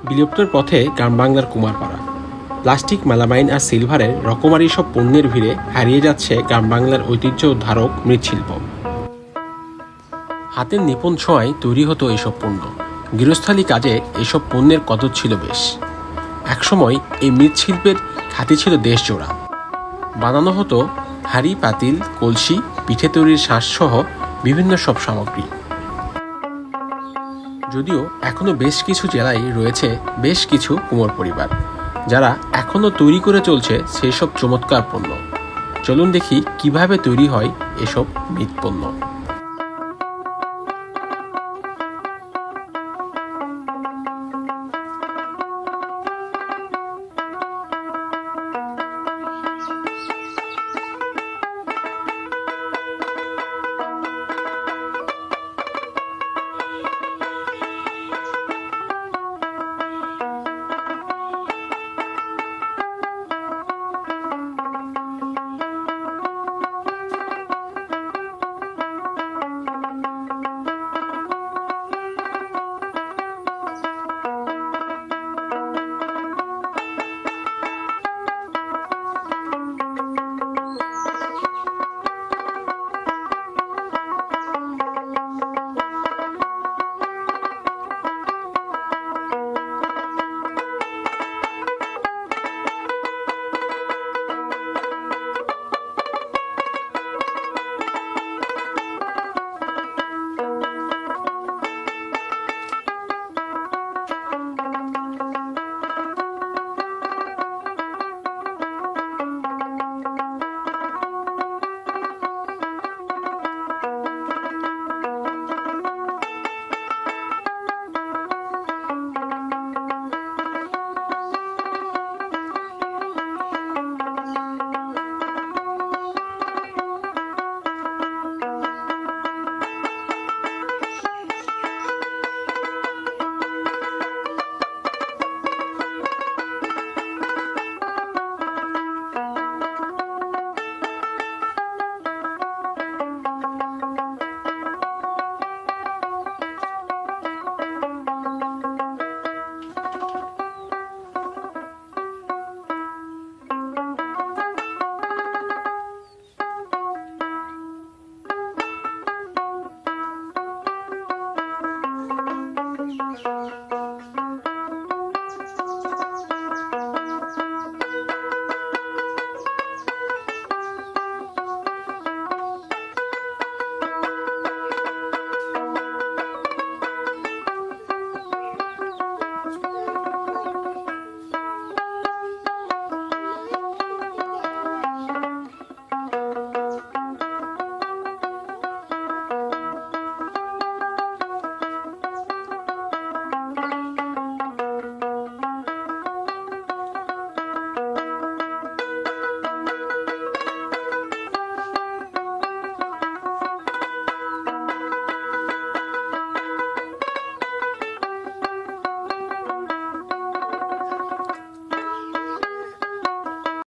বিলুপ্তর পথে গ্রাম বাংলার Kumarpara. Plastic, melamine আর সিলভারের রকমারি সব পণ্যের ভিড়ে হারিয়ে যাচ্ছে গ্রাম বাংলার ঐতিহ্য ধারক মৃৎশিল্প। হাতের নিপুণ ছোঁয়ায় তৈরি হতো এইসব পণ্য। গৃহস্থালী কাজে এসব পণ্যের কদর ছিল বেশ। একসময় এই মৃৎশিল্পের খ্যাতি ছিল দেশজোড়া। বানানো হতো হাঁড়ি, পাতিল, কলসি, পিঠে তৈরির শাঁসসহ বিভিন্ন সব সামগ্রী। যদিও এখনও বেশ কিছু জেলায় রয়েছে বেশ কিছু কুমোর পরিবার, যারা এখনও তৈরি করে চলছে সেই সব চমৎকার পণ্য। চলুন দেখি কিভাবে তৈরি হয় এসব মৃৎ পণ্য।